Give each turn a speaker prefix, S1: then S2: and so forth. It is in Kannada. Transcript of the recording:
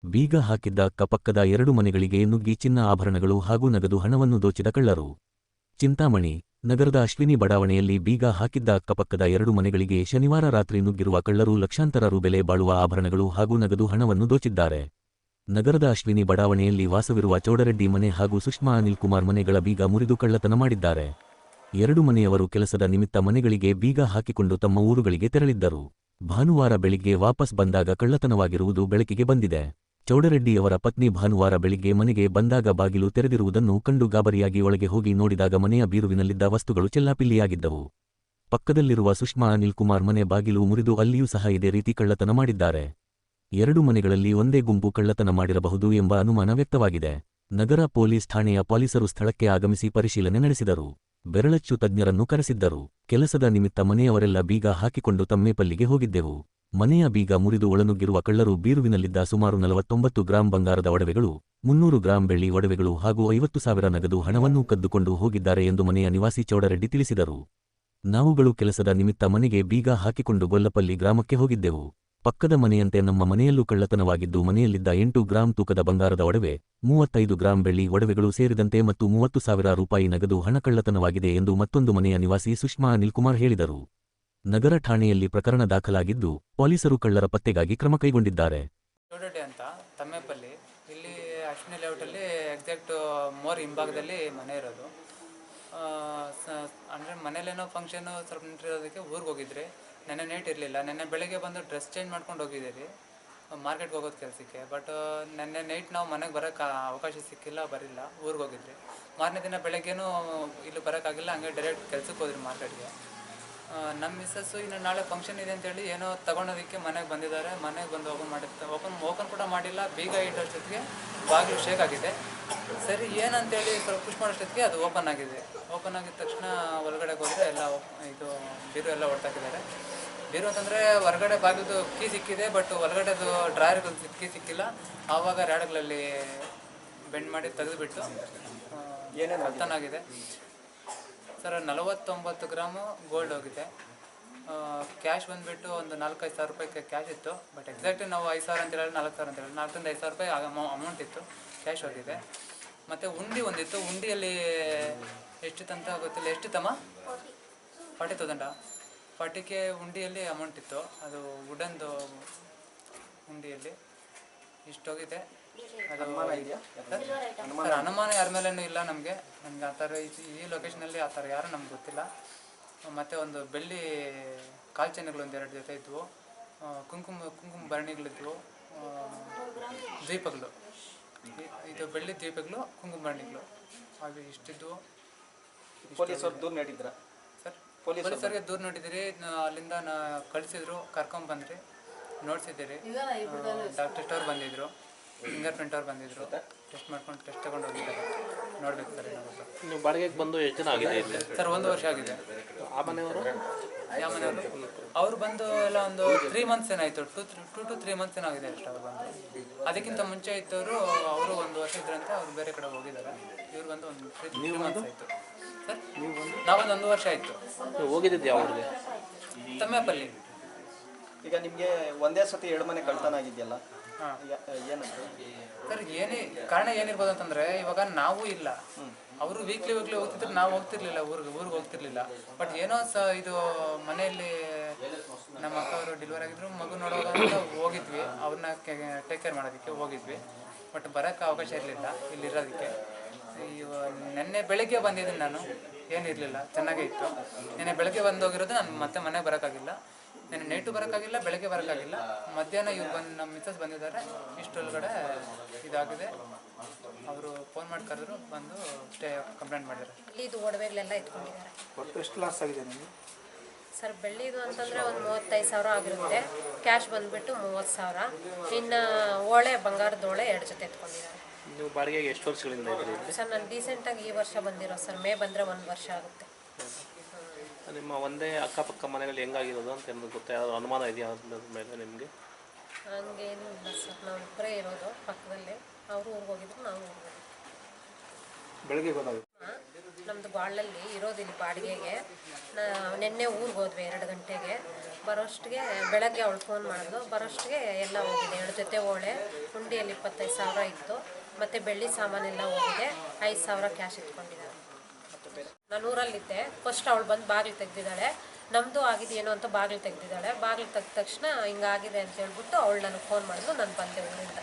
S1: ಬೀಗ ಹಾಕಿದ್ದ ಅಕ್ಕಪಕ್ಕದ 2 ಮನೆಗಳಿಗೆ ನುಗ್ಗಿ ಚಿನ್ನ ಆಭರಣಗಳು ಹಾಗೂ ನಗದು ಹಣವನ್ನು ದೋಚಿದ ಕಳ್ಳರು. ಚಿಂತಾಮಣಿ ನಗರದ ಅಶ್ವಿನಿ ಬಡಾವಣೆಯಲ್ಲಿ ಬೀಗ ಹಾಕಿದ್ದ ಅಕ್ಕಪಕ್ಕದ 2 ಮನೆಗಳಿಗೆ ಶನಿವಾರ ರಾತ್ರಿ ನುಗ್ಗಿರುವ ಕಳ್ಳರು ಲಕ್ಷಾಂತರ ರು ಬೆಲೆ ಬಾಳುವ ಆಭರಣಗಳು ಹಾಗೂ ನಗದು ಹಣವನ್ನು ದೋಚಿದ್ದಾರೆ. ನಗರದ ಅಶ್ವಿನಿ ಬಡಾವಣೆಯಲ್ಲಿ ವಾಸವಿರುವ ಚೌಡರೆಡ್ಡಿ ಮನೆ ಹಾಗೂ ಸುಷ್ಮಾ ಅನಿಲ್ ಕುಮಾರ್ ಮನೆಗಳ ಬೀಗ ಮುರಿದು ಕಳ್ಳತನ ಮಾಡಿದ್ದಾರೆ. 2 ಮನೆಯವರು ಕೆಲಸದ ನಿಮಿತ್ತ ಮನೆಗಳಿಗೆ ಬೀಗ ಹಾಕಿಕೊಂಡು ತಮ್ಮ ಊರುಗಳಿಗೆ ತೆರಳಿದ್ದರು. ಭಾನುವಾರ ಬೆಳಿಗ್ಗೆ ವಾಪಸ್ ಬಂದಾಗ ಕಳ್ಳತನವಾಗಿರುವುದು ಬೆಳಕಿಗೆ ಬಂದಿದೆ. ಚೌಡರೆಡ್ಡಿಯವರ ಪತ್ನಿ ಭಾನುವಾರ ಬೆಳಿಗ್ಗೆ ಮನೆಗೆ ಬಂದಾಗ ಬಾಗಿಲು ತೆರೆದಿರುವುದನ್ನು ಕಂಡು ಗಾಬರಿಯಾಗಿ ಒಳಗೆ ಹೋಗಿ ನೋಡಿದಾಗ ಮನೆಯ ಬೀರುವಿನಲ್ಲಿದ್ದ ವಸ್ತುಗಳು ಚೆಲ್ಲಾಪಿಲ್ಲಿಯಾಗಿದ್ದವು. ಪಕ್ಕದಲ್ಲಿರುವ ಸುಷ್ಮಾ ಅನಿಲ್ ಕುಮಾರ್ ಮನೆ ಬಾಗಿಲು ಮುರಿದು ಅಲ್ಲಿಯೂ ಸಹ ಇದೇ ರೀತಿ ಕಳ್ಳತನ ಮಾಡಿದ್ದಾರೆ. 2 ಮನೆಗಳಲ್ಲಿ ಒಂದೇ ಗುಂಪು ಕಳ್ಳತನ ಮಾಡಿರಬಹುದು ಎಂಬ ಅನುಮಾನ ವ್ಯಕ್ತವಾಗಿದೆ. ನಗರ ಪೊಲೀಸ್ ಠಾಣೆಯ ಪೊಲೀಸರು ಸ್ಥಳಕ್ಕೆ ಆಗಮಿಸಿ ಪರಿಶೀಲನೆ ನಡೆಸಿದರು. ಬೆರಳಚ್ಚು ತಜ್ಞರನ್ನು ಕರೆಸಿದ್ದರು. ಕೆಲಸದ ನಿಮಿತ್ತ ಮನೆಯವರೆಲ್ಲ ಬೀಗ ಹಾಕಿಕೊಂಡು ತಮ್ಮೇಪಲ್ಲಿಗೆ ಹೋಗಿದ್ದೆವು. ಮನೆಯ ಬೀಗ ಮುರಿದು ಒಳನುಗ್ಗಿರುವ ಕಳ್ಳರು ಬೀರುವಿನಲ್ಲಿದ್ದ ಸುಮಾರು 49 ಗ್ರಾಂ ಬಂಗಾರದ ಒಡವೆಗಳು, 300 ಗ್ರಾಂ ಬೆಳ್ಳಿ ಒಡವೆಗಳು ಹಾಗೂ 50,000 ನಗದು ಹಣವನ್ನೂ ಕದ್ದುಕೊಂಡು ಹೋಗಿದ್ದಾರೆ ಎಂದು ಮನೆಯ ನಿವಾಸಿ ಚೌಡರೆಡ್ಡಿ ತಿಳಿಸಿದರು. ನಾವುಗಳು ಕೆಲಸದ ನಿಮಿತ್ತ ಮನೆಗೆ ಬೀಗ ಹಾಕಿಕೊಂಡು ಗೊಲ್ಲಪಲ್ಲಿ ಗ್ರಾಮಕ್ಕೆ ಹೋಗಿದ್ದೆವು. ಪಕ್ಕದ ಮನೆಯಂತೆ ನಮ್ಮ ಮನೆಯಲ್ಲೂ ಕಳ್ಳತನವಾಗಿದ್ದು ಮನೆಯಲ್ಲಿದ್ದ 8 ಗ್ರಾಂ ತೂಕದ ಬಂಗಾರದ ಒಡವೆ, 35 ಗ್ರಾಂ ಬೆಳ್ಳಿ ಒಡವೆಗಳು ಸೇರಿದಂತೆ ಮತ್ತು 30,000 ರೂಪಾಯಿ ನಗದು ಹಣ ಕಳ್ಳತನವಾಗಿದೆ ಎಂದು ಮತ್ತೊಂದು ಮನೆಯ ನಿವಾಸಿ ಸುಷ್ಮಾ ಅನಿಲ್ ಕುಮಾರ್ ಹೇಳಿದರು. ನಗರ ಠಾಣೆಯಲ್ಲಿ ಪ್ರಕರಣ ದಾಖಲಾಗಿದ್ದು ಪೊಲೀಸರು ಕಳ್ಳರ ಪತ್ತೆಗಾಗಿ ಕ್ರಮ ಕೈಗೊಂಡಿದ್ದಾರೆ.
S2: ಚೌಡರೆಡ್ಡಿ ಅಂತ ತಮ್ಮೇಪಲ್ಲಿ, ಇಲ್ಲಿ ಅಶ್ವಿನಿ ಲೇಔಟಲ್ಲಿ ಎಕ್ಸಾಕ್ಟ್ ಮೋರ್ ಹಿಂಭಾಗದಲ್ಲಿ ಮನೆ ಇರೋದು. ಅಂದರೆ ಮನೇಲೇನೋ ಫಂಕ್ಷನ್ನು ಸ್ವಲ್ಪ ನಿಂತಿರೋದಕ್ಕೆ ಊರಿಗೆ ಹೋಗಿದ್ರಿ. ನೆನ್ನೆ ನೈಟ್ ಇರಲಿಲ್ಲ. ನೆನ್ನೆ ಬೆಳಗ್ಗೆ ಬಂದು ಡ್ರೆಸ್ ಚೇಂಜ್ ಮಾಡ್ಕೊಂಡು ಹೋಗಿದ್ದೀರಿ ಮಾರ್ಕೆಟ್ಗೆ ಹೋಗೋದು ಕೆಲಸಕ್ಕೆ. ಬಟ್ ನೆನ್ನೆ ನೈಟ್ ನಾವು ಮನೆಗೆ ಬರೋಕ್ಕೆ ಅವಕಾಶ ಸಿಕ್ಕಿಲ್ಲ, ಬರಿಲ್ಲ, ಊರಿಗೆ ಹೋಗಿದ್ರಿ. ಮಾರನೇ ದಿನ ಬೆಳಗ್ಗೆನೂ ಇಲ್ಲಿ ಬರೋಕ್ಕಾಗಿಲ್ಲ, ಹಂಗೆ ಡೈರೆಕ್ಟ್ ಕೆಲಸಕ್ಕೆ ಹೋದ್ರಿ ಮಾರ್ಕೆಟ್ಗೆ. ನಮ್ಮ ಮಿಸ್ಸಸ್ಸು ಇನ್ನು ನಾಳೆ ಫಂಕ್ಷನ್ ಇದೆ ಅಂತೇಳಿ ಏನೋ ತೊಗೊಳೋದಕ್ಕೆ ಮನೆಗೆ ಬಂದಿದ್ದಾರೆ. ಮನೆಗೆ ಬಂದು ಓಪನ್ ಕೂಡ ಮಾಡಿಲ್ಲ. ಬೀಗ ಇಟ್ಟೋಷ್ಟೊತ್ತಿಗೆ ಬಾಗಿಲು ಶೇಕ್ ಆಗಿದೆ. ಸರಿ ಏನಂತೇಳಿ ಸ್ವಲ್ಪ ಪುಷ್ ಮಾಡೋಷ್ಟೊತ್ತಿಗೆ ಅದು ಓಪನ್ ಆಗಿದೆ. ಓಪನ್ ಆಗಿದ ತಕ್ಷಣ ಒಳಗಡೆಗೆ ಹೋದರೆ ಎಲ್ಲ ಇದು ಬೀರು ಎಲ್ಲ ಹೊಡ್ತಾಕಿದ್ದಾರೆ. ಬೀರು ಅಂತಂದರೆ ಹೊರಗಡೆ ಬಾಗಿಲು ಕೀ ಸಿಕ್ಕಿದೆ, ಬಟ್ ಒಳಗಡೆದು ಡ್ರಾಯರ್ಗಳು ಕೀ ಸಿಕ್ಕಿಲ್ಲ. ಆವಾಗ ರ್ಯಾಡ್ಗಳಲ್ಲಿ ಬೆಂಡ್ ಮಾಡಿ ತೆಗೆದುಬಿಟ್ಟು ಕಳ್ಳತನಾಗಿದೆ. ಸರ್ 49 ಗ್ರಾಮು ಗೋಲ್ಡ್ ಹೋಗಿದೆ. ಕ್ಯಾಶ್ ಬಂದುಬಿಟ್ಟು ಒಂದು 4-5 ಸಾವಿರ ರೂಪಾಯಿ ಕ್ಯಾಶ್ ಇತ್ತು. ಬಟ್ ಎಕ್ಸಾಕ್ಟ್ ನಾವು 5 ಸಾವಿರ ಅಂತ ಹೇಳಿ 4 ಸಾವಿರ ಅಂತ ಹೇಳಿ 4-5 ಸಾವಿರ ರೂಪಾಯಿ ಅಮೌಂಟ್ ಇತ್ತು, ಕ್ಯಾಶ್ ಹೋಗಿದೆ. ಮತ್ತು ಉಂಡಿ ಒಂದಿತ್ತು. ಉಂಡಿಯಲ್ಲಿ ಎಷ್ಟಿತ್ತಂತ ಗೊತ್ತಿಲ್ಲ. ಎಷ್ಟಿತ್ತಮ್ಮ? 40,000. 40K ಉಂಡಿಯಲ್ಲಿ ಅಮೌಂಟ್ ಇತ್ತು. ಅದು ವುಡನ್ದು ಉಂಡಿಯಲ್ಲಿ ಇಷ್ಟೋಗಿದೆ. ಅದು ಸರ್ ಅನುಮಾನ ಯಾರ ಮೇಲೇನೂ ಇಲ್ಲ. ನಮಗೆ ಆ ಥರ ಈ ಲೊಕೇಶನಲ್ಲಿ ಆ ಥರ ಯಾರೂ ನಮ್ಗೆ ಗೊತ್ತಿಲ್ಲ. ಮತ್ತು ಒಂದು ಬೆಳ್ಳಿ ಕಾಲ್ಚೆನ್ನುಗಳು 2 ಜೊತೆ ಇದ್ವು. ಕುಂಕುಮ ಭರಣಿಗಳಿದ್ವು. ದ್ವೀಪಗಳು, ಇದು ಬೆಳ್ಳಿ ದ್ವೀಪಗಳು, ಕುಂಕುಮ ಭರಣಿಗಳು ಅದು ಇಷ್ಟಿದ್ವು.
S3: ಪೊಲೀಸರು ದೂರು ನೀಡಿದ್ರ
S2: ಸರ್? ಪೊಲೀಸರಿಗೆ ದೂರು ನೀಡಿದಿರಿ. ಅಲ್ಲಿಂದ ಕಳಿಸಿದ್ರು, ಕರ್ಕೊಂಬಂದ್ರಿ, ನೋಡಿಸಿದ್ದೀರಿ. ಟೆಸ್ಟ್ ಅವ್ರು ಬಂದಿದ್ದರು, ಫಿಂಗರ್ ಪ್ರಿಂಟ್ ಅವ್ರು ಬಂದಿದ್ದರು, ಟೆಸ್ಟ್ ಮಾಡ್ಕೊಂಡು ಟೆಸ್ಟ್ ತೊಗೊಂಡು ಹೋಗಿದ್ದಾರೆ. ನೋಡ್ಬೇಕು ಸರ್ ಏನಾಗುತ್ತೆ.
S4: ನೀವು ಬಾಡಿಗೆಗೆ ಬಂದು ಎಷ್ಟು ಜನ ಆಗಿದೆ ಇಲ್ಲಿ?
S2: ಸರ್ 1 ವರ್ಷ ಆಗಿದೆ.
S4: ಆ ಮನೆಯವರು?
S2: ಯಾವ ಮನೆಯವರು? ಅವರು ಬಂದು ಎಲ್ಲ ಒಂದು 3 ಮಂತ್ಸ್ ಏನಾಯಿತು, 2 to 3 ಮಂತ್ಸ್ ಏನಾಗಿದೆ ಅಷ್ಟು ಅವ್ರು ಬಂದು. ಅದಕ್ಕಿಂತ ಮುಂಚೆ ಇದ್ದವರು ಅವರು 1 ವರ್ಷ ಇದ್ರಂತೆ, ಅವ್ರು ಬೇರೆ ಕಡೆ ಹೋಗಿದ್ದಾರೆ. ಇವ್ರು ಬಂದು ಒಂದು 3 ಮಂತ್ಸ್ ಆಯಿತು ಸರ್. ನಾವೊಂದು 1 ವರ್ಷ ಆಯಿತು.
S4: ನೀವು ಹೋಗಿದ್ದಿದ್ದು ಯಾವ ಊರಿಗೆ?
S2: ತಮ್ಮೇಪಲ್ಲಿ.
S3: ಈಗ ನಿಮಗೆ ಒಂದೇ ಸತಿ 2 ಮನೆ ಕಳ್ತನ ಆಗಿದೆಯಲ್ಲ, ಏನಂತ
S2: ಸರ್? ಕಾರಣ ಏನಿರ್ಬೋದು ಅಂತಂದರೆ, ಇವಾಗ ನಾವು ಇಲ್ಲ, ಅವರು ವೀಕ್ಲಿ ಹೋಗ್ತಿದ್ರು, ನಾವು ಹೋಗ್ತಿರ್ಲಿಲ್ಲ, ಊರಿಗೆ ಹೋಗ್ತಿರ್ಲಿಲ್ಲ. ಬಟ್ ಏನೋ ಇದು ಮನೆಯಲ್ಲಿ ನಮ್ಮ ಅಕ್ಕ ಅವರು ಡೆಲಿವರಿ ಆಗಿದ್ರು, ಮಗು ನೋಡುವಾಗ ಅಂತ ಹೋಗಿದ್ವಿ, ಅವ್ರನ್ನ ಟೇಕ್ ಕೇರ್ ಮಾಡೋದಕ್ಕೆ ಹೋಗಿದ್ವಿ. ಬಟ್ ಬರೋಕ್ಕೆ ಅವಕಾಶ ಇರಲಿಲ್ಲ ಇಲ್ಲಿರೋದಕ್ಕೆ. ನೆನ್ನೆ ಬೆಳಗ್ಗೆ ಬಂದಿದ್ದೀನಿ ನಾನು, ಏನಿರಲಿಲ್ಲ, ಚೆನ್ನಾಗೇ ಇತ್ತು. ನೆನ್ನೆ ಬೆಳಗ್ಗೆ ಬಂದೋಗಿರೋದು, ನಾನು ಮತ್ತೆ ಮನೆಗೆ ಬರೋಕ್ಕಾಗಿಲ್ಲ. ನೆನ್ನೆ ನೈಟು ಬರೋಕ್ಕಾಗಿಲ್ಲ, ಬೆಳಗ್ಗೆ ಬರೋಕ್ಕಾಗಿಲ್ಲ. ಮಧ್ಯಾಹ್ನ ಇವ್ರು ಬಂದು ನಮ್ಮ ಮಿಸ್ಸಸ್ ಬಂದಿದ್ದಾರೆ. ಇಷ್ಟೊಳಗಡೆ ಇದಾಗಿದೆ. ಅವರು ಫೋನ್ ಮಾಡಿ ಕರೆದ್ರು, ಬಂದು ಕಂಪ್ಲೇಂಟ್ ಮಾಡಿದ್ದಾರೆ.
S5: ಇದು ಒಡವೆಗಳೆಲ್ಲ ಎತ್ಕೊಂಡಿದ್ದಾರೆ.
S3: ಒಟ್ಟು ಎಷ್ಟು ಲಾಸ್ ಆಗಿದೆ ನಿಮಗೆ?
S5: ಸರ್ ಬೆಳ್ಳಿದು ಅಂತಂದರೆ ಒಂದು 35 ಸಾವಿರ ಆಗಿರುತ್ತೆ. ಕ್ಯಾಶ್ ಬಂದುಬಿಟ್ಟು 30,000. ಇನ್ನು ಓಳೆ, ಬಂಗಾರದ ಓಳೆ 2 ಜೊತೆ ಎತ್ಕೊಂಡಿದ್ದಾರೆ.
S4: ನೀವು ಬಾಡಿಗೆಗೆ ಎಷ್ಟು ವರ್ಷಗಳಿಂದ ಇದ್ದೀರಿ?
S5: ಸರ್ ನಾನು ರೀಸೆಂಟಾಗಿ ಈ ವರ್ಷ ಬಂದಿರೋ ಸರ್. ಮೇ ಬಂದರೆ 1 ವರ್ಷ ಆಗುತ್ತೆ.
S4: ನಿಮ್ಮ ಒಂದೇ ಅಕ್ಕಪಕ್ಕ ಮನೆಗಳು ಹೆಂಗಾಗಿರೋದು ಅಂತ ನಿಮ್ಗೆ ಗೊತ್ತಾ? ಯಾವ್ದು ಅನುಮಾನ ಇದೆಯಾ ಅದ್ರ ಮೇಲೆ ನಿಮಗೆ?
S5: ಹಂಗೇನು ಇಲ್ಲ ಸರ್, ನಾವು ಇಬ್ಬರೇ ಇರೋದು ಪಕ್ಕದಲ್ಲಿ. ಅವರು ಊರಿಗೆ ಹೋಗಿದ್ರು, ನಾವು ಊರಿಗೆ ಹೋಗಿದ್ವಿ.
S3: ಬೆಳಗ್ಗೆ ಗೊತ್ತಾಗುತ್ತೆ.
S5: ನಮ್ಮದು ಬಾಳಲ್ಲಿ ಇರೋದಿಲ್ಲ ಬಾಡಿಗೆಗೆ. ನಿನ್ನೆ ಊರಿಗೆ ಹೋದ್ವಿ 2 ಗಂಟೆಗೆ. ಬರೋಷ್ಟಿಗೆ ಬೆಳಗ್ಗೆ ಅವಳು ಫೋನ್ ಮಾಡಿದ್ಲು. ಬರೋಷ್ಟಿಗೆ ಎಲ್ಲ ಹೋಗಿದೆ. 2 ಜೊತೆ ಓಳೆ, ಹುಂಡಿಯಲ್ಲಿ 25,000 ಇತ್ತು, ಮತ್ತು ಬೆಳ್ಳಿ ಸಾಮಾನೆಲ್ಲ ಹೋಗಿದೆ. 5,000 ಕ್ಯಾಶ್ ಇಟ್ಕೊಂಡಿದ್ದಾರೆ. ನಾನು ಊರಲ್ಲಿದ್ದೆ. ಫಸ್ಟ್ ಅವಳು ಬಂದು ಬಾಗಿಲು ತೆಗೆದಿದ್ದಾಳೆ. ನಮ್ಮದು ಆಗಿದೆಯೇನೋ ಅಂತ ಬಾಗಿಲು ತೆಗೆದಿದ್ದಾಳೆ. ಬಾಗಿಲು ತೆಗೆದ ತಕ್ಷಣ ಹಿಂಗಾಗಿದೆ ಅಂತ ಹೇಳ್ಬಿಟ್ಟು ಅವಳು ನನಗೆ ಫೋನ್ ಮಾಡಿದ್ಲು. ನಾನು ಬಂದೆ ಊರಿಂದ.